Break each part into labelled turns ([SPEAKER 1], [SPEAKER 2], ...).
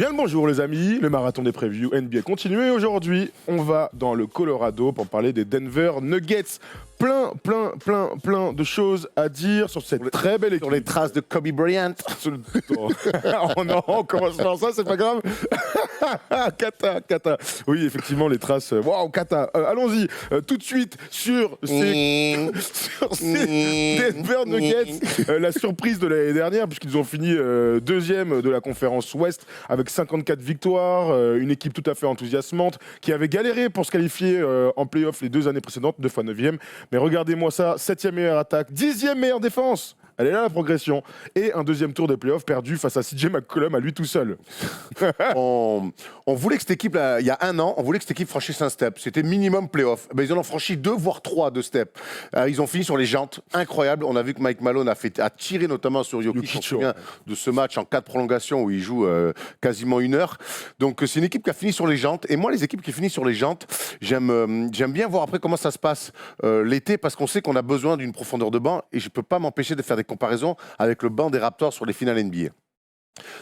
[SPEAKER 1] Bien le bonjour les amis, le marathon des previews NBA continue et aujourd'hui on va dans le Colorado pour parler des Denver Nuggets. Plein de choses à dire sur cette très belle équipe.
[SPEAKER 2] Sur les traces de Kobe Bryant.
[SPEAKER 1] Oh non, on commence par ça, c'est pas grave. Kata. Oui, effectivement, les traces. Waouh, Kata. Allons-y, tout de suite sur ces Denver Nuggets. La surprise de l'année dernière, puisqu'ils ont fini deuxième de la conférence Ouest avec 54 victoires. Une équipe tout à fait enthousiasmante qui avait galéré pour se qualifier en play-off les 2 années précédentes, 2 fois 9e. Mais regardez-moi ça, 7e meilleure attaque, 10e meilleure défense. Elle est là la progression. Et un deuxième tour des playoffs perdu face à CJ McCollum à lui tout seul.
[SPEAKER 2] on voulait que cette équipe, là, il y a un an, on voulait que cette équipe franchisse un step. C'était minimum playoff. Ben, ils en ont franchi 2 voire 3 de step. Ils ont fini sur les jantes. Incroyable. On a vu que Mike Malone a tiré notamment sur Jokic. On se souvient de ce match en 4 prolongations où il joue quasiment 1 heure. Donc c'est une équipe qui a fini sur les jantes. Et moi, les équipes qui finissent sur les jantes, j'aime bien voir après comment ça se passe l'été parce qu'on sait qu'on a besoin d'une profondeur de banc et je ne peux pas m'empêcher de faire des comparaisons avec le banc des Raptors sur les finales NBA.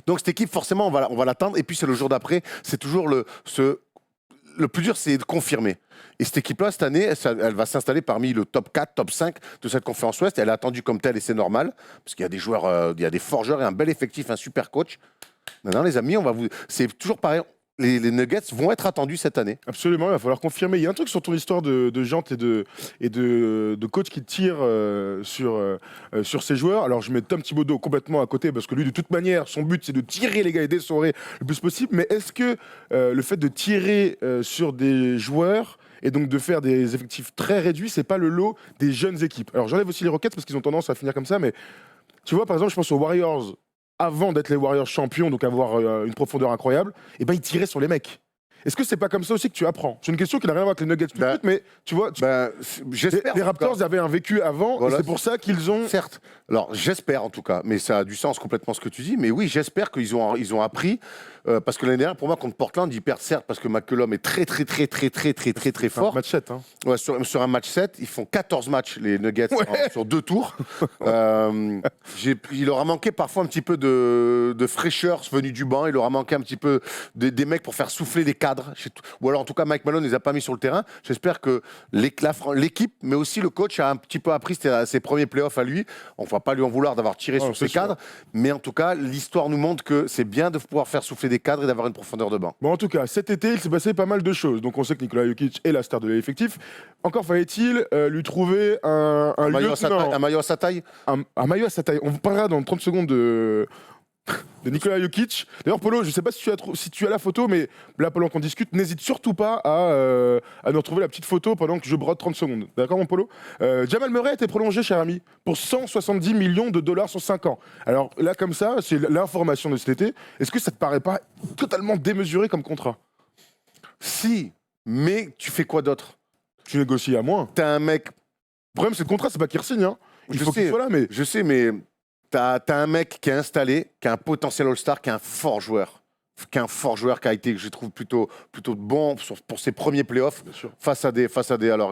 [SPEAKER 2] Donc cette équipe, forcément, on va l'attendre. Et puis c'est le jour d'après. C'est toujours le plus dur, c'est de confirmer. Et cette équipe-là, cette année, elle va s'installer parmi le top 4, top 5 de cette conférence Ouest. Elle est attendue comme telle et c'est normal. Parce qu'il y a des joueurs, il y a des forts joueurs et un bel effectif, un super coach. Maintenant, les amis, c'est toujours pareil. Les Nuggets vont être attendus cette année.
[SPEAKER 1] Absolument, il va falloir confirmer. Il y a un truc sur ton histoire de jantes et de coach qui tire sur ses joueurs. Alors je mets Tom Thibodeau complètement à côté parce que lui, de toute manière, son but c'est de tirer les gars et d'essorer le plus possible. Mais est-ce que le fait de tirer sur des joueurs et donc de faire des effectifs très réduits, c'est pas le lot des jeunes équipes? Alors j'enlève aussi les Rockets parce qu'ils ont tendance à finir comme ça, mais tu vois, par exemple, je pense aux Warriors. Avant d'être les Warriors champions, donc avoir une profondeur incroyable, et ben ils tiraient sur les mecs. Est-ce que c'est pas comme ça aussi que tu apprends? C'est une question qui n'a rien à voir avec les Nuggets tout de suite, mais tu vois,
[SPEAKER 2] j'espère.
[SPEAKER 1] Les Raptors avaient un vécu avant, voilà, et c'est pour ça qu'ils ont...
[SPEAKER 2] Certes, alors j'espère en tout cas, mais ça a du sens complètement ce que tu dis, mais oui, j'espère qu'ils ont appris, parce que l'année dernière, pour moi, contre Portland, ils perdent certes, parce que McCollum est très fort.
[SPEAKER 1] Un match 7, hein.
[SPEAKER 2] Ouais, sur un match 7, ils font 14 matchs, les Nuggets, sur 2 tours. Il leur a manqué parfois un petit peu de fraîcheur venue du banc, il leur a manqué un petit peu des mecs pour faire souffler les cadres, ou alors en tout cas Mike Malone ne les a pas mis sur le terrain. J'espère que l'équipe, mais aussi le coach a un petit peu appris ses premiers playoffs à lui. On ne va pas lui en vouloir d'avoir tiré sur ses cadres, mais en tout cas l'histoire nous montre que c'est bien de pouvoir faire souffler des cadres et d'avoir une profondeur de banc.
[SPEAKER 1] Bon, en tout cas, cet été, il s'est passé pas mal de choses. Donc on sait que Nikola Jokic est la star de l'effectif. Encore fallait-il lui trouver un
[SPEAKER 2] maillot à sa taille.
[SPEAKER 1] Un maillot à sa taille. On vous parlera dans 30 secondes de Nikola Jokic. D'ailleurs, Polo, je ne sais pas si tu as la photo, mais là, pendant qu'on discute, n'hésite surtout pas à nous retrouver la petite photo pendant que je brode 30 secondes. D'accord, mon Polo? Jamal Murray a été prolongé, cher ami, pour 170 millions de dollars sur 5 ans. Alors là, comme ça, c'est l'information de cet été. Est-ce que ça te paraît pas totalement démesuré comme contrat?
[SPEAKER 2] Si, mais tu fais quoi d'autre?
[SPEAKER 1] Tu négocies à moins.
[SPEAKER 2] T'as un mec...
[SPEAKER 1] Le problème, c'est le contrat, c'est pas qu'il re-signe, hein. Il faut qu'il soit là, mais...
[SPEAKER 2] Je sais, mais... T'as un mec qui est installé, qui a un potentiel All-Star, qui est un fort joueur, qui a été, je trouve, plutôt bon pour ses premiers playoffs face à des. Alors,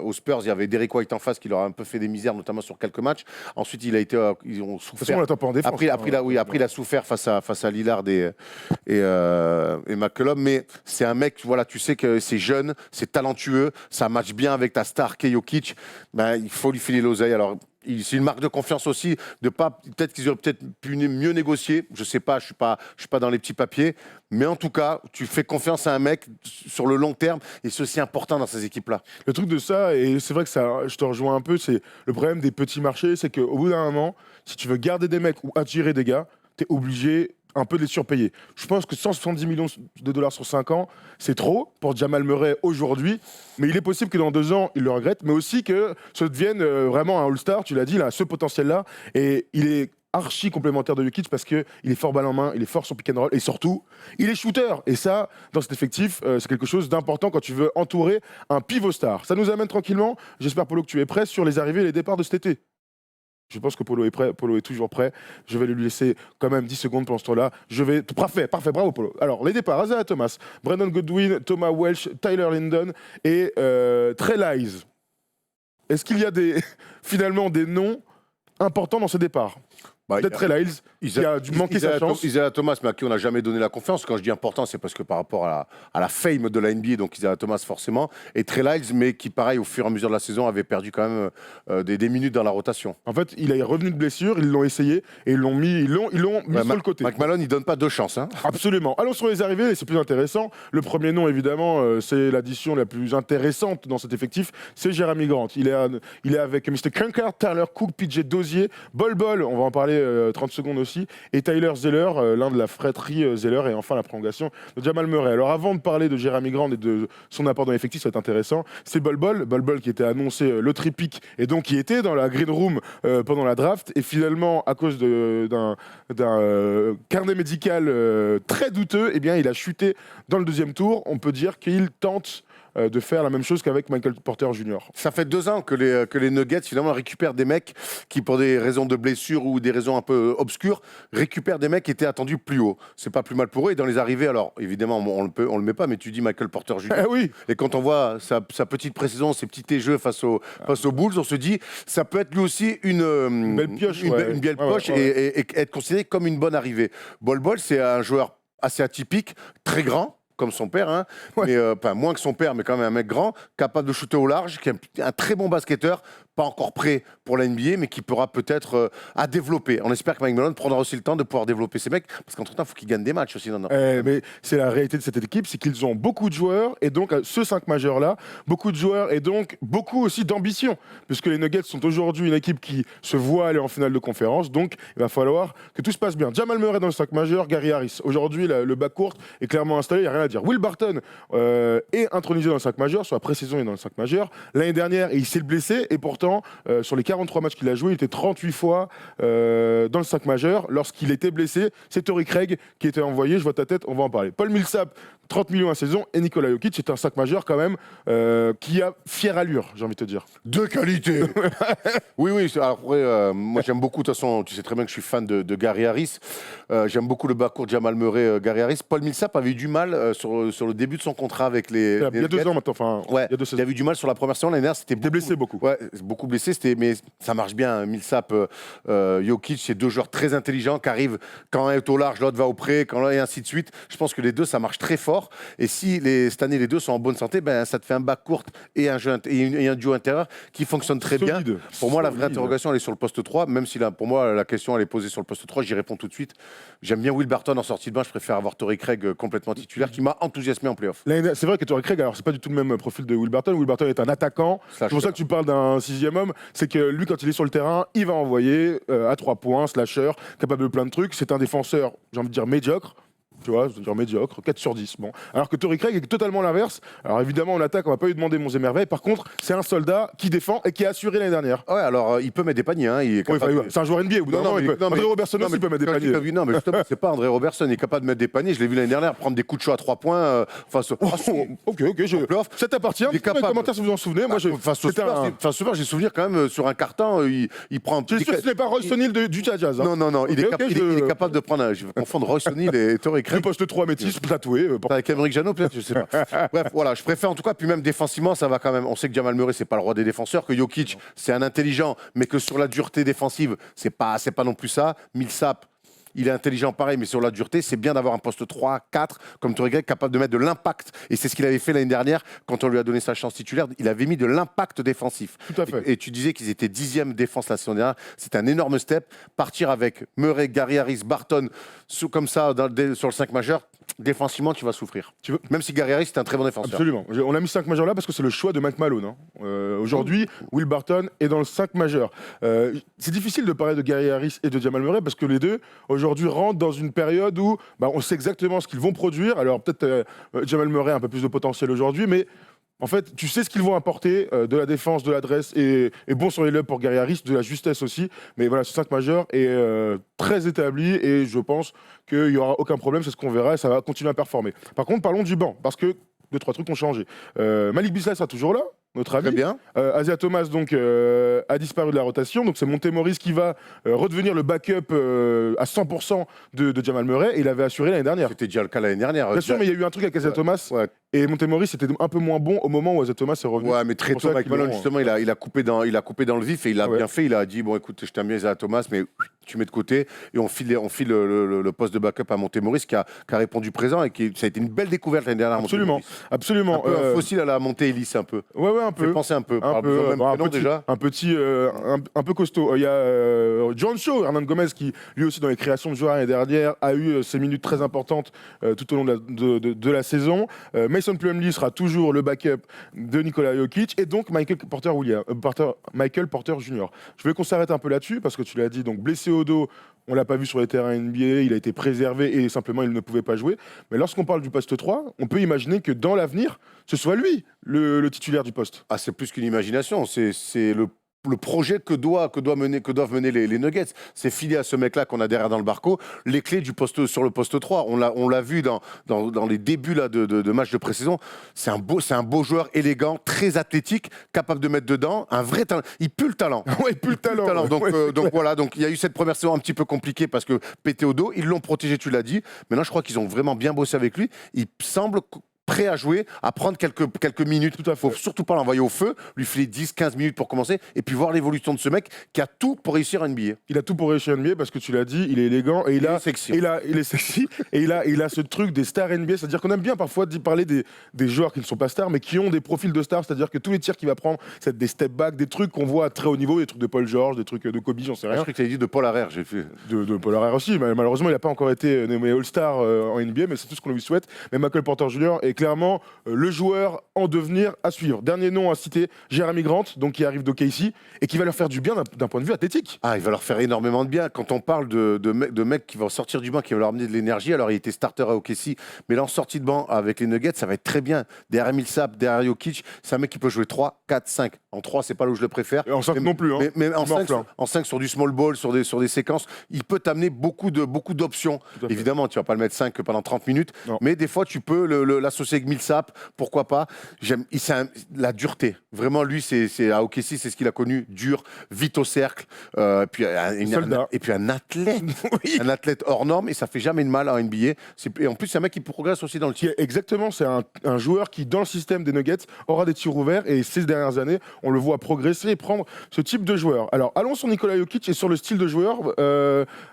[SPEAKER 2] aux Spurs, il y avait Derrick White en face qui leur a un peu fait des misères, notamment sur quelques matchs. Ensuite, ils ont souffert.
[SPEAKER 1] De toute façon, on l'attend pas en défense.
[SPEAKER 2] Après, il a souffert face à Lillard et McCollum. Mais c'est un mec, voilà, tu sais que c'est jeune, c'est talentueux, ça match bien avec ta star Jokic. Ben, il faut lui filer l'oseille. Alors, c'est une marque de confiance aussi, peut-être qu'ils auraient peut-être pu mieux négocier. Je sais pas, je suis pas dans les petits papiers. Mais en tout cas, tu fais confiance à un mec sur le long terme et c'est aussi important dans ces équipes-là.
[SPEAKER 1] Le truc de ça, et c'est vrai que ça, je te rejoins un peu, c'est le problème des petits marchés, c'est qu'au bout d'un moment, si tu veux garder des mecs ou attirer des gars, tu es obligé un peu de les surpayer. Je pense que 170 millions de dollars sur 5 ans, c'est trop pour Jamal Murray aujourd'hui, mais il est possible que dans 2 ans, il le regrette, mais aussi que ça devienne vraiment un All-Star, tu l'as dit, il a ce potentiel-là, et il est archi complémentaire de Jokic parce qu'il est fort balle en main, il est fort sur pick and roll, et surtout, il est shooter. Et ça, dans cet effectif, c'est quelque chose d'important quand tu veux entourer un pivot star. Ça nous amène tranquillement, j'espère Polo que tu es prêt, sur les arrivées et les départs de cet été. Je pense que Polo est prêt, Polo est toujours prêt. Je vais lui laisser quand même 10 secondes pendant ce temps-là. Parfait, bravo Polo. Alors, les départs, Isaiah Thomas, Brandon Goodwin, Thomas Welsh, Tyler Linden et Trey Lyles. Est-ce qu'il y a finalement des noms importants dans ces départs? peut-être Trey Lyles, qui a dû manquer sa chance.
[SPEAKER 2] Isaiah Thomas, mais à qui on n'a jamais donné la confiance. Quand je dis important, c'est parce que par rapport à la fame de la NBA, donc Isaiah Thomas forcément, et Trey Lyles, mais qui, pareil, au fur et à mesure de la saison, avait perdu quand même des minutes dans la rotation.
[SPEAKER 1] En fait, il est revenu de blessure, ils l'ont essayé et ils l'ont mis sur le côté.
[SPEAKER 2] Mike Malone, il donne pas deux chances. Hein.
[SPEAKER 1] Absolument. Allons sur les arrivées, c'est plus intéressant. Le premier nom, évidemment, c'est l'addition la plus intéressante dans cet effectif, c'est Jeremy Grant. Il est avec Mr. Kanker, Tyler Cook, PJ Dozier, Bol Bol, on va en parler 30 secondes aussi, et Tyler Zeller, l'un de la fratrie Zeller, et enfin la prolongation de Jamal Murray. Alors avant de parler de Jeremy Grant et de son apport dans l'effectif, ça va être intéressant, c'est Bol Bol qui était annoncé lottery pick et donc qui était dans la green room pendant la draft, et finalement à cause d'un carnet médical très douteux, eh bien il a chuté dans le deuxième tour. On peut dire qu'il tente de faire la même chose qu'avec Michael Porter Jr.
[SPEAKER 2] Ça fait 2 ans que les Nuggets finalement récupèrent des mecs qui, pour des raisons de blessure ou des raisons un peu obscures, récupèrent des mecs qui étaient attendus plus haut. C'est pas plus mal pour eux. Et dans les arrivées, alors évidemment on le met pas, mais tu dis Michael Porter Jr.
[SPEAKER 1] Oui.
[SPEAKER 2] Et quand on voit sa petite précision, ses petits jeux face aux Bulls, on se dit ça peut être lui aussi une
[SPEAKER 1] belle pioche,
[SPEAKER 2] une belle poche et être considéré comme une bonne arrivée. Bol Bol, c'est un joueur assez atypique, très grand, comme son père, hein, mais moins que son père, mais quand même un mec grand, capable de shooter au large, qui est un très bon basketteur, pas encore prêt pour la NBA, mais qui pourra peut-être à développer. On espère que Mike Malone prendra aussi le temps de pouvoir développer ces mecs, parce qu'entre-temps, il faut qu'ils gagnent des matchs aussi.
[SPEAKER 1] Mais c'est la réalité de cette équipe, c'est qu'ils ont beaucoup de joueurs, et donc ce 5 majeurs-là, beaucoup de joueurs, et donc beaucoup aussi d'ambition, puisque les Nuggets sont aujourd'hui une équipe qui se voit aller en finale de conférence, donc il va falloir que tout se passe bien. Jamal Murray dans le 5 majeur, Gary Harris. Aujourd'hui, le backcourt est clairement installé, il n'y a rien à dire. Will Barton est intronisé dans le 5 majeur, sur la pré-saison il est dans le 5 majeur. L'année dernière, il s'est blessé, et pourtant, sur les 43 matchs qu'il a joué, il était 38 fois dans le 5 majeur. Lorsqu'il était blessé, c'est Torrey Craig qui était envoyé, je vois ta tête, on va en parler. Paul Millsap, 30 millions à saison, et Nikola Jokic, c'est un 5 majeur quand même, qui a fière allure, j'ai envie de te dire.
[SPEAKER 2] De qualité. Oui. Alors, après, moi j'aime beaucoup, de toute façon, tu sais très bien que je suis fan de Gary Harris. J'aime beaucoup le backcourt Jamal Murray, Gary Harris. Paul Millsap avait eu du mal sur le début de son contrat avec les.
[SPEAKER 1] Il y a 2 ans maintenant, enfin.
[SPEAKER 2] Ouais,
[SPEAKER 1] il y a 2 saisons.
[SPEAKER 2] Il avait eu du mal sur la première saison. L'année dernière, c'était
[SPEAKER 1] blessé beaucoup.
[SPEAKER 2] Ouais, beaucoup blessé. Mais ça marche bien. Millsap, Jokic, c'est 2 joueurs très intelligents qui arrivent quand un est au large, l'autre va au près, et ainsi de suite. Je pense que les deux, ça marche très fort. Et si cette année, les deux sont en bonne santé, ben, ça te fait un backcourt et un duo intérieur qui fonctionne très bien. Pour moi, la vraie interrogation, elle est sur le poste 3, même si là, pour moi, la question, elle est posée sur le poste 3. J'y réponds tout de suite. J'aime bien Will Barton en sortie de banc. Je préfère avoir Torrey Craig complètement titulaire, qui m'a enthousiasmé en playoff.
[SPEAKER 1] C'est vrai que Torrey Craig, alors c'est pas du tout le même profil de Will Barton. Will Barton est un attaquant. C'est pour ça que tu parles d'un 6e homme. C'est que lui, quand il est sur le terrain, il va envoyer à 3 points, slasher, capable de plein de trucs. C'est un défenseur, j'ai envie de dire, médiocre. Tu vois, je veux dire médiocre, 4 sur 10. Bon. Alors que Torrey Craig est totalement l'inverse. Alors évidemment, en attaque, on va pas lui demander monts et merveilles. Par contre, c'est un soldat qui défend et qui a assuré l'année dernière.
[SPEAKER 2] Ouais, alors il peut mettre des paniers. Hein,
[SPEAKER 1] c'est un joueur NBA. Au bout d'un moment, André Robertson aussi peut mettre des paniers.
[SPEAKER 2] Non, mais justement, c'est pas André Robertson. Il est capable de mettre des paniers. Je l'ai vu l'année dernière prendre des coups de chaud à 3 points face au.
[SPEAKER 1] Ok. Ça t'appartient.
[SPEAKER 2] Il est capable.
[SPEAKER 1] Commentaire si vous en souvenez. Moi,
[SPEAKER 2] face au Super, j'ai souvenir quand même sur un carton, il prend un petit.
[SPEAKER 1] C'est sûr que ce n'est pas Royce O'Neal du Jazz.
[SPEAKER 2] Non. Il est capable de prendre. Je vais confondre Royce O'Neal et Torrey Craig.
[SPEAKER 1] Le poste 3 métis tatoué.
[SPEAKER 2] Avec Emerick Janot, peut-être, je sais pas. Bref, voilà, je préfère en tout cas, puis même défensivement, ça va quand même. On sait que Jamal Murray, c'est pas le roi des défenseurs, que Jokic, c'est un intelligent, mais que sur la dureté défensive, c'est pas non plus ça. Millsap, il est intelligent pareil, mais sur la dureté, c'est bien d'avoir un poste 3, 4, comme Torrey Craig, capable de mettre de l'impact. Et c'est ce qu'il avait fait l'année dernière, quand on lui a donné sa chance titulaire. Il avait mis de l'impact défensif.
[SPEAKER 1] Tout à fait.
[SPEAKER 2] Et tu disais qu'ils étaient 10e défense la saison dernière. C'est un énorme step. Partir avec Murray, Gary Harris, Barton, comme ça, sur le 5 majeur, défensivement, tu vas souffrir. Même si Gary Harris est un très bon défenseur.
[SPEAKER 1] Absolument. On a mis 5 majeurs là parce que c'est le choix de Mike Malone. Aujourd'hui, Will Barton est dans le 5 majeur. C'est difficile de parler de Gary Harris et de Jamal Murray parce que les deux, aujourd'hui, rentrent dans une période où on sait exactement ce qu'ils vont produire. Alors peut-être Jamal Murray a un peu plus de potentiel aujourd'hui, mais en fait, tu sais ce qu'ils vont apporter, de la défense, de l'adresse, et bon sur les lobes pour Gary Harris, de la justesse aussi. Mais voilà, ce 5 majeur est très établi et je pense qu'il n'y aura aucun problème, c'est ce qu'on verra et ça va continuer à performer. Par contre, parlons du banc, parce que 2-3 trucs ont changé. Malik Beasley sera toujours là, notre ami.
[SPEAKER 2] Très bien.
[SPEAKER 1] Isaiah Thomas donc, a disparu de la rotation, donc c'est Monte Morris qui va redevenir le backup à 100% de Jamal Murray, et il avait assuré l'année dernière.
[SPEAKER 2] C'était déjà le cas l'année dernière.
[SPEAKER 1] Bien sûr, mais il y a eu un truc avec Isaiah Thomas.
[SPEAKER 2] Ouais.
[SPEAKER 1] Et Montemoris c'était un peu moins bon au moment où Isaiah Thomas est revenu.
[SPEAKER 2] Ouais, mais très
[SPEAKER 1] pour
[SPEAKER 2] tôt,
[SPEAKER 1] ça
[SPEAKER 2] Mike
[SPEAKER 1] qu'ils
[SPEAKER 2] Malone,
[SPEAKER 1] l'ont,
[SPEAKER 2] justement, il a coupé dans le vif et il a
[SPEAKER 1] Ouais.
[SPEAKER 2] bien fait. Il a dit bon, écoute, je t'aime bien, Isaiah Thomas, mais tu mets de côté et on file le poste de backup à Montemoris qui a répondu présent et ça a été une belle découverte l'année dernière.
[SPEAKER 1] Absolument,
[SPEAKER 2] Montemoris.
[SPEAKER 1] absolument.
[SPEAKER 2] Un peu un fossile à la montée Ellis, un peu.
[SPEAKER 1] Ouais, un
[SPEAKER 2] Fait
[SPEAKER 1] peu.
[SPEAKER 2] penser un peu.
[SPEAKER 1] Un
[SPEAKER 2] Par
[SPEAKER 1] peu,
[SPEAKER 2] le même
[SPEAKER 1] un
[SPEAKER 2] prénom,
[SPEAKER 1] petit,
[SPEAKER 2] déjà.
[SPEAKER 1] un peu costaud. Il y a John Shaw, Hernan Gomez, qui lui aussi dans les créations de joueurs l'année dernière a eu ses minutes très importantes tout au long de la saison. Mason Plumlee sera toujours le backup de Nikola Jokic et donc Michael Porter Jr. Je voulais qu'on s'arrête un peu là-dessus parce que tu l'as dit, donc blessé au dos. On l'a pas vu sur les terrains NBA, il a été préservé et simplement il ne pouvait pas jouer. Mais lorsqu'on parle du poste 3, on peut imaginer que dans l'avenir, ce soit lui le titulaire du poste.
[SPEAKER 2] Ah, c'est plus qu'une imagination, c'est le projet que doivent mener les Nuggets. C'est filer à ce mec-là qu'on a derrière dans le barco les clés sur le poste 3. On l'a vu dans les débuts là, de matchs de pré-saison. C'est un beau joueur élégant, très athlétique, capable de mettre dedans, un vrai talent. Il pue le talent.
[SPEAKER 1] Ouais, plus le talent.
[SPEAKER 2] Donc voilà, donc il y a eu cette première saison un petit peu compliquée parce que pété au dos, ils l'ont protégé, tu l'as dit. Maintenant, je crois qu'ils ont vraiment bien bossé avec lui. Il semble prêt à jouer, à prendre quelques minutes.
[SPEAKER 1] Tout à fait.
[SPEAKER 2] Faut surtout pas l'envoyer au feu, lui filer 10-15 minutes pour commencer et puis voir l'évolution de ce mec qui a tout pour réussir à NBA.
[SPEAKER 1] Il a tout pour réussir NBA parce que tu l'as dit, il est élégant et il est
[SPEAKER 2] sexy.
[SPEAKER 1] il est sexy et il a ce truc des stars NBA, c'est-à-dire qu'on aime bien parfois parler des joueurs qui ne sont pas stars mais qui ont des profils de stars, c'est-à-dire que tous les tirs qu'il va prendre, c'est des step back, des trucs qu'on voit à très haut niveau, des trucs de Paul George, des trucs de Kobe, j'en sais
[SPEAKER 2] Je
[SPEAKER 1] rien.
[SPEAKER 2] crois que tu avais dit de Paul Harrer, j'ai fait.
[SPEAKER 1] De Paul Harrer aussi, mais malheureusement il n'a pas encore été nommé All-Star en NBA, mais c'est tout ce qu'on lui souhaite. Mais Michael Porter Jr. est clairement le joueur en devenir à suivre. Dernier nom à citer, Jeremy Grant, donc qui arrive d'OKC et qui va leur faire du bien d'un point de vue athlétique.
[SPEAKER 2] Ah, il va leur faire énormément de bien. Quand on parle de mecs qui vont sortir du banc, qui vont leur amener de l'énergie, alors il était starter à OKC, mais là en sortie de banc avec les Nuggets, ça va être très bien. Derrière Millsap, derrière Jokic, c'est un mec qui peut jouer 3, 4, 5. En 3, c'est pas là où je le préfère.
[SPEAKER 1] Et en 5 non plus. Hein.
[SPEAKER 2] Mais en 5 sur du small ball, sur des séquences, il peut t'amener beaucoup d'options. Évidemment, tu vas pas le mettre 5 pendant 30 minutes,
[SPEAKER 1] non.
[SPEAKER 2] mais des fois, tu peux l'associer avec Millsap, pourquoi pas. La dureté. Vraiment, lui, c'est à OKC, c'est ce qu'il a connu, dur, vite au cercle, puis un athlète,
[SPEAKER 1] Oui.
[SPEAKER 2] un athlète hors norme, et ça fait jamais de mal en NBA. Et en plus, c'est un mec qui progresse aussi dans le tir.
[SPEAKER 1] Exactement, c'est un joueur qui, dans le système des Nuggets, aura des tirs ouverts et ces dernières années, on le voit progresser et prendre ce type de joueur. Alors, allons sur Nikola Jokic et sur le style de joueur,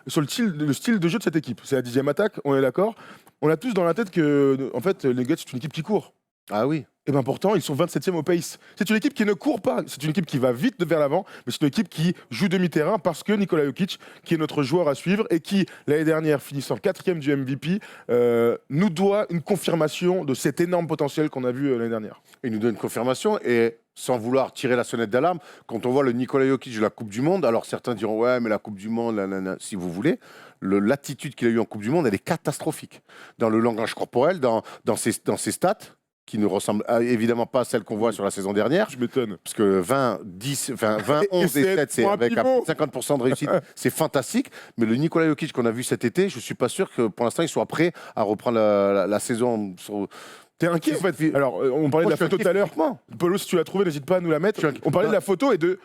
[SPEAKER 1] sur le style de jeu de cette équipe. C'est la 10e attaque, on est d'accord. On a tous dans la tête que, en fait, les Nuggets, c'est une équipe qui court.
[SPEAKER 2] Ah oui.
[SPEAKER 1] Et bien pourtant, ils sont 27e au pace. C'est une équipe qui ne court pas. C'est une équipe qui va vite vers l'avant, mais c'est une équipe qui joue demi-terrain parce que Nikola Jokic, qui est notre joueur à suivre et qui, l'année dernière, finissant 4e du MVP, nous doit une confirmation de cet énorme potentiel qu'on a vu l'année dernière.
[SPEAKER 2] Il nous donne une confirmation et sans vouloir tirer la sonnette d'alarme, quand on voit le Nikola Jokic de la Coupe du Monde, alors certains diront ouais mais la Coupe du Monde, si vous voulez, l'attitude qu'il a eue en Coupe du Monde, elle est catastrophique. Dans le langage corporel, dans ses stats, qui ne ressemblent évidemment pas à celles qu'on voit sur la saison dernière.
[SPEAKER 1] Je m'étonne.
[SPEAKER 2] Parce que 20, 11 et 7, c'est avec 50% de réussite, c'est fantastique. Mais le Nikola Jokic qu'on a vu cet été, je ne suis pas sûr que pour l'instant il soit prêt à reprendre la saison.
[SPEAKER 1] T'es inquiet en fait. Alors, on parlait de la photo tout à l'heure. Paulo, si tu l'as trouvé, n'hésite pas à nous la mettre. On parlait de la photo et de.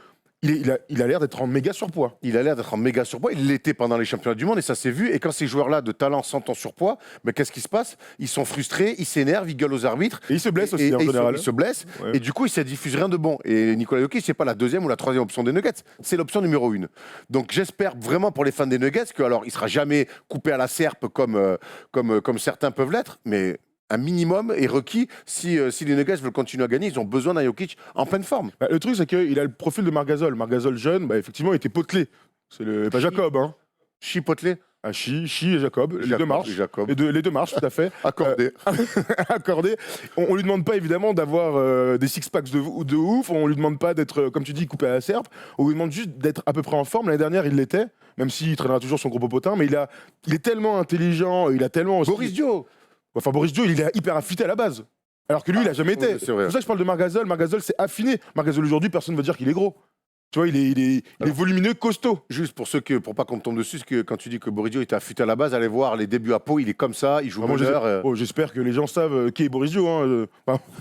[SPEAKER 1] Il a l'air d'être en méga surpoids.
[SPEAKER 2] Il a l'air d'être en méga surpoids. Il l'était pendant les championnats du monde et ça s'est vu. Et quand ces joueurs-là de talent sont en surpoids, mais qu'est-ce qui se passe? Ils sont frustrés, ils s'énervent, ils gueulent aux arbitres.
[SPEAKER 1] Et ils se blessent aussi en général.
[SPEAKER 2] Ils se blessent.
[SPEAKER 1] Ouais.
[SPEAKER 2] Et du coup, ça diffuse rien de bon. Et Nikola Jokic, c'est pas la deuxième ou la troisième option des Nuggets. C'est l'option numéro 1. Donc j'espère vraiment pour les fans des Nuggets que alors il sera jamais coupé à la serpe comme certains peuvent l'être, mais un minimum est requis si les Nuggets veulent continuer à gagner. Ils ont besoin d'un Jokic en pleine forme.
[SPEAKER 1] Bah, le truc, c'est qu'il a le profil de Marc Gasol. Marc Gasol jeune, effectivement, il était potelé. C'est pas Jacob, hein.
[SPEAKER 2] Chipotelé.
[SPEAKER 1] Ah, Chi et Jacob, les deux marches. Les deux marches, tout à fait.
[SPEAKER 2] Accordé.
[SPEAKER 1] Accordé. On lui demande pas évidemment d'avoir des six-packs de ouf, on lui demande pas d'être, comme tu dis, coupé à la serpe, on lui demande juste d'être à peu près en forme. L'année dernière, il l'était, même s'il traînera toujours son gros popotin, mais il est tellement intelligent, il a tellement aussi...
[SPEAKER 2] Boris Dio.
[SPEAKER 1] Enfin, Boris Dio, il est hyper affûté à la base. Alors que lui, il a jamais été. C'est pour ça que je parle de Marc Gasol. Marc Gasol, c'est affiné. Marc Gasol, aujourd'hui, personne ne va dire qu'il est gros. Tu vois, il est volumineux, costaud.
[SPEAKER 2] Juste pour pas qu'on me tombe dessus, parce que quand tu dis que Boris Dio était affûté à la base, allez voir les débuts à Pau, il est comme ça, il joue meneur.
[SPEAKER 1] J'espère que les gens savent qui est Boris Dio. Hein.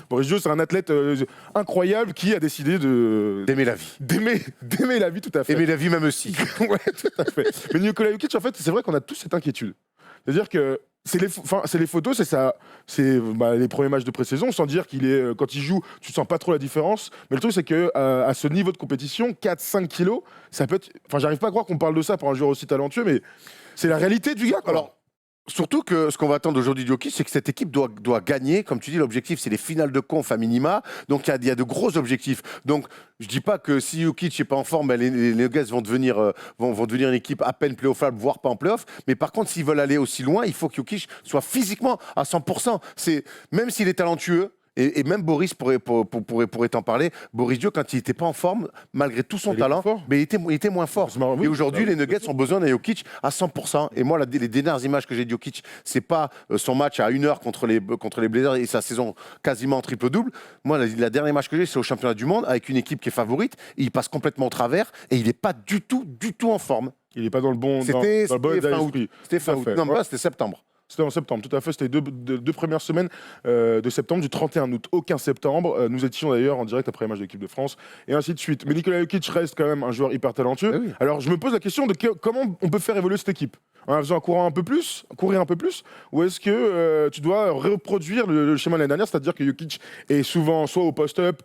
[SPEAKER 1] Boris Dio, c'est un athlète incroyable qui a décidé
[SPEAKER 2] d'aimer la vie.
[SPEAKER 1] D'aimer la vie, tout à fait.
[SPEAKER 2] Aimer la vie même aussi.
[SPEAKER 1] Ouais, tout à fait. Mais Nikola Jokic, en fait, c'est vrai qu'on a tous cette inquiétude. C'est-à-dire que c'est les photos, c'est ça, c'est les premiers matchs de pré-saison, sans dire qu'il est quand il joue, tu sens pas trop la différence. Mais le truc c'est que à ce niveau de compétition, 4-5 kilos, ça peut être. Enfin, j'arrive pas à croire qu'on parle de ça pour un joueur aussi talentueux, mais c'est la réalité du gars, quoi.
[SPEAKER 2] Alors, surtout que ce qu'on va attendre aujourd'hui de Jokic, c'est que cette équipe doit gagner. Comme tu dis, l'objectif, c'est les finales de conf à minima. Donc, il y a de gros objectifs. Donc, je dis pas que si Jokic n'est pas en forme, les Nuggets vont devenir une équipe à peine playoffable, voire pas en playoff. Mais par contre, s'ils veulent aller aussi loin, il faut que Jokic soit physiquement à 100%. Même s'il est talentueux, et même Boris pourrait t'en parler. Boris Dio, quand il n'était pas en forme, malgré tout son talent, mais il était moins fort. Et aujourd'hui, les Nuggets ont besoin d'un Jokic à 100%. Et moi, les dernières images que j'ai de Jokic, c'est pas son match à 1 heure contre les Blazers et sa saison quasiment en triple-double. Moi, la dernière image que j'ai, c'est au championnat du monde avec une équipe qui est favorite. Et il passe complètement au travers et il n'est pas du tout en forme.
[SPEAKER 1] Il n'est pas dans le bon.
[SPEAKER 2] C'était fin août. C'était fin août. Non,
[SPEAKER 1] ouais.
[SPEAKER 2] c'était septembre.
[SPEAKER 1] C'était en septembre, tout à fait. C'était deux premières semaines de septembre, du 31 août au 15 septembre. Nous étions d'ailleurs en direct après les matchs de l'équipe de France, et ainsi de suite. Mais Nikola Jokic reste quand même un joueur hyper talentueux.
[SPEAKER 2] Oui.
[SPEAKER 1] Alors je me pose la question de comment on peut faire évoluer cette équipe en faisant courir un peu plus, ou est-ce que tu dois reproduire le schéma de l'année dernière, c'est-à-dire que Jokic est souvent soit au post-up,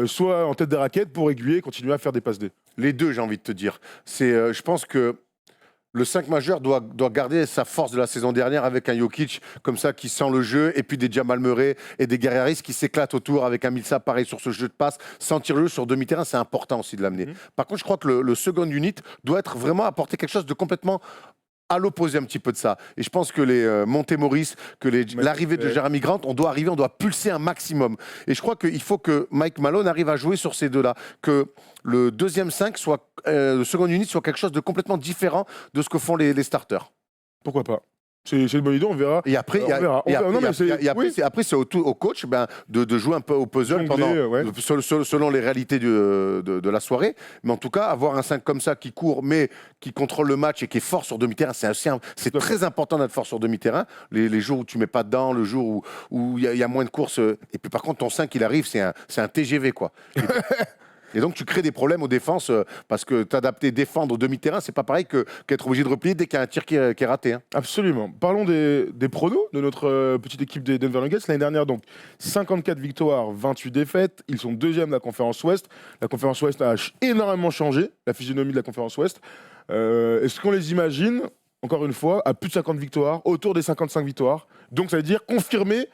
[SPEAKER 1] soit en tête des raquettes pour aiguiller et continuer à faire des passes D.
[SPEAKER 2] Les deux, j'ai envie de te dire. Je pense que le 5 majeur doit garder sa force de la saison dernière avec un Jokic comme ça qui sent le jeu, et puis des Jamal Murray et des Gary Harris qui s'éclatent autour, avec un Millsap pareil sur ce jeu de passe. Sentir le jeu sur demi-terrain, c'est important aussi de l'amener. Par contre, je crois que le second unit doit être vraiment apporter quelque chose de complètement à l'opposé un petit peu de ça. Et je pense que les Monte-Morris, l'arrivée de Jeremy Grant, on doit pulser un maximum. Et je crois qu'il faut que Mike Malone arrive à jouer sur ces deux-là. Que le deuxième 5 le second unit soit quelque chose de complètement différent de ce que font les starters.
[SPEAKER 1] Pourquoi pas? C'est une bonne idée, on verra.
[SPEAKER 2] Et après, après c'est au coach de jouer un peu au puzzle selon les réalités de la soirée. Mais en tout cas, avoir un 5 comme ça qui court, mais qui contrôle le match et qui est fort sur demi-terrain, c'est très important d'être fort sur demi-terrain. Les jours où tu mets pas dedans, le jour où il y a moins de courses. Et puis par contre, ton 5, il arrive, c'est un TGV, quoi. Et donc, tu crées des problèmes aux défenses parce que t'adapter, défendre au demi-terrain, c'est pas pareil qu'être obligé de replier dès qu'il y a un tir qui est raté. Hein.
[SPEAKER 1] Absolument. Parlons des pronos de notre petite équipe des Denver Nuggets. L'année dernière, donc, 54 victoires, 28 défaites. Ils sont deuxième de la conférence Ouest. La conférence Ouest a énormément changé, la physionomie de la conférence Ouest. Est-ce qu'on les imagine, encore une fois, à plus de 50 victoires, autour des 55 victoires? Donc, ça veut dire confirmer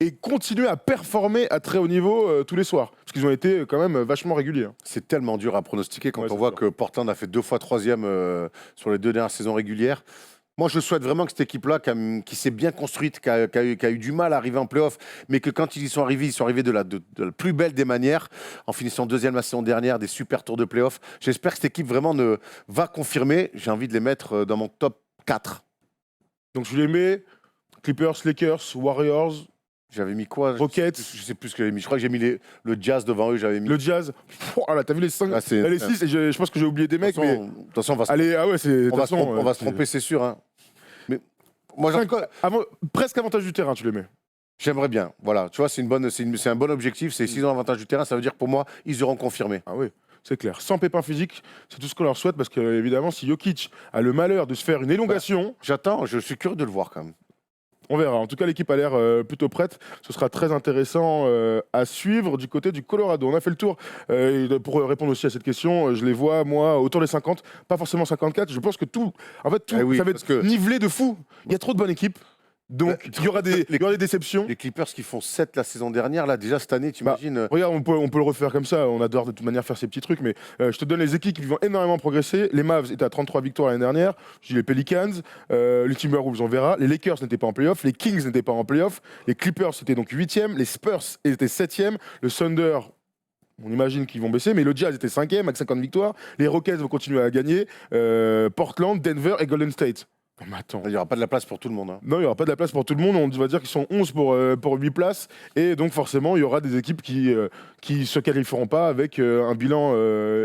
[SPEAKER 1] et continuer à performer à très haut niveau tous les soirs. Parce qu'ils ont été quand même vachement réguliers. Hein.
[SPEAKER 2] C'est tellement dur à pronostiquer quand on voit que Portland a fait 2 fois 3e sur les 2 dernières saisons régulières. Moi, je souhaite vraiment que cette équipe-là, qui s'est bien construite, qui a eu du mal à arriver en play-off, mais que quand ils y sont arrivés de la plus belle des manières, en finissant 2e la saison dernière, des super tours de play-off. J'espère que cette équipe vraiment va confirmer. J'ai envie de les mettre dans mon top 4.
[SPEAKER 1] Donc, je les mets Clippers, Lakers, Warriors.
[SPEAKER 2] J'avais mis quoi?
[SPEAKER 1] Rockets.
[SPEAKER 2] Je sais plus ce que j'avais mis. Je crois que j'ai mis le Jazz devant eux. J'avais mis
[SPEAKER 1] le Jazz. Oh là, t'as vu les 5, les 6 et je pense que j'ai oublié des mecs. De
[SPEAKER 2] toute façon, on va se tromper, c'est sûr. Hein. Mais moi,
[SPEAKER 1] presque avantage du terrain, tu les mets.
[SPEAKER 2] J'aimerais bien. Voilà. Tu vois, c'est un bon objectif. C'est 6 ans avantage du terrain. Ça veut dire que pour moi, ils auront confirmé.
[SPEAKER 1] Ah oui. C'est clair. Sans pépin physique, c'est tout ce qu'on leur souhaite parce que, évidemment, si Jokic a le malheur de se faire une élongation.
[SPEAKER 2] Je suis curieux de le voir quand même.
[SPEAKER 1] On verra. En tout cas, l'équipe a l'air plutôt prête. Ce sera très intéressant à suivre du côté du Colorado. On a fait le tour. Pour répondre aussi à cette question, je les vois, moi, autour des 50, pas forcément 54. Je pense que tout ça va être nivelé de fou. Il y a trop de bonnes équipes. Donc, il y aura des déceptions.
[SPEAKER 2] Les Clippers qui font 7 la saison dernière, là, déjà cette année, t'imagines
[SPEAKER 1] regarde, on peut le refaire comme ça. On adore de toute manière faire ces petits trucs. Mais je te donne les équipes qui vont énormément progresser. Les Mavs étaient à 33 victoires l'année dernière. Je dis les Pelicans, les Timberwolves, on verra. Les Lakers n'étaient pas en playoff. Les Kings n'étaient pas en playoff. Les Clippers étaient donc 8e. Les Spurs étaient 7e. Le Thunder, on imagine qu'ils vont baisser, mais le Jazz était 5e avec 50 victoires. Les Rockets vont continuer à gagner. Portland, Denver et Golden State.
[SPEAKER 2] Non, mais attends. Il n'y aura pas de la place pour tout le monde. Hein.
[SPEAKER 1] Non, il n'y aura pas de la place pour tout le monde. On va dire qu'ils sont 11 pour 8 places. Et donc, forcément, il y aura des équipes qui se qualifieront pas avec un bilan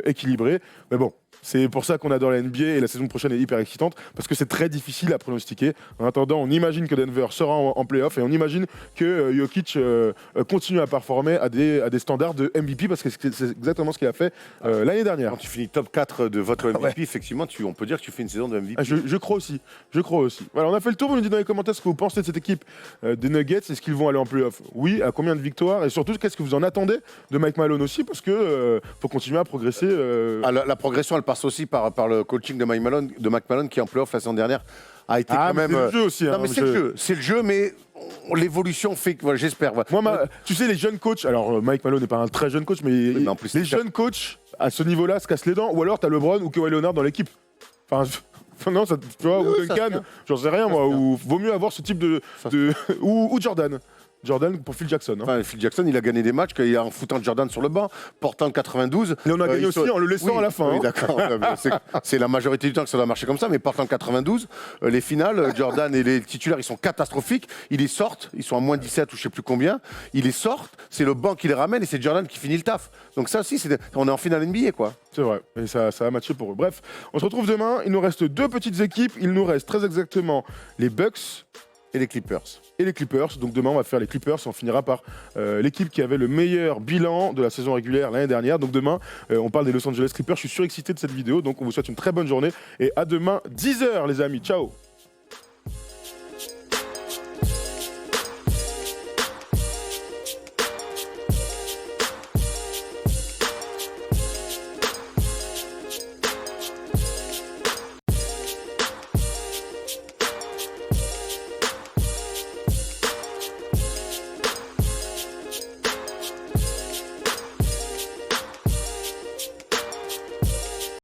[SPEAKER 1] équilibré. Mais bon, C'est pour ça qu'on adore la NBA et la saison prochaine est hyper excitante parce que c'est très difficile à pronostiquer. En attendant, on imagine que Denver sera en playoff et on imagine que Jokic continue à performer à des standards de MVP parce que c'est exactement ce qu'il a fait l'année dernière.
[SPEAKER 2] Quand tu finis top 4 de votre MVP, effectivement, on peut dire que tu fais une saison de MVP.
[SPEAKER 1] Ah, je crois aussi. Voilà, on a fait le tour. Vous nous dites dans les commentaires ce que vous pensez de cette équipe des Nuggets. Est-ce qu'ils vont aller en playoff? Oui. À combien de victoires? Et surtout, qu'est-ce que vous en attendez de Mike Malone aussi? Parce que faut continuer à progresser.
[SPEAKER 2] La progression, elle passe aussi par le coaching de Mike Malone qui en playoff la saison dernière a été quand même.
[SPEAKER 1] C'est le jeu aussi.
[SPEAKER 2] Non, mais c'est le jeu, mais l'évolution fait que, voilà, j'espère.
[SPEAKER 1] Moi, tu sais, les jeunes coachs, alors Mike Malone n'est pas un très jeune coach, mais
[SPEAKER 2] en plus,
[SPEAKER 1] les jeunes coachs à ce niveau-là se cassent les dents, ou alors tu as LeBron ou Kawhi Leonard dans l'équipe. Enfin, non, ça, tu vois, ou Duncan, j'en sais rien, moi, ou vaut mieux avoir ce type de ou Jordan. Jordan pour Phil Jackson. Hein.
[SPEAKER 2] Enfin, Phil Jackson, il a gagné des matchs en foutant Jordan sur le banc, portant le 92.
[SPEAKER 1] Et on a gagné aussi en le laissant à la fin.
[SPEAKER 2] Oui,
[SPEAKER 1] hein.
[SPEAKER 2] d'accord. C'est la majorité du temps que ça doit marcher comme ça, mais portant le 92, les finales, Jordan et les titulaires, ils sont catastrophiques. Ils les sortent, ils sont à moins 17 ou je sais plus combien. Ils les sortent, c'est le banc qui les ramène et c'est Jordan qui finit le taf. Donc ça aussi, on est en finale NBA, quoi.
[SPEAKER 1] C'est vrai, et ça a matché pour eux. Bref, on se retrouve demain. Il nous reste 2 petites équipes. Il nous reste très exactement les Bucks.
[SPEAKER 2] Et les Clippers.
[SPEAKER 1] Donc demain, on va faire les Clippers. On finira par l'équipe qui avait le meilleur bilan de la saison régulière l'année dernière. Donc demain, on parle des Los Angeles Clippers. Je suis surexcité de cette vidéo. Donc on vous souhaite une très bonne journée. Et à demain, 10h, les amis. Ciao.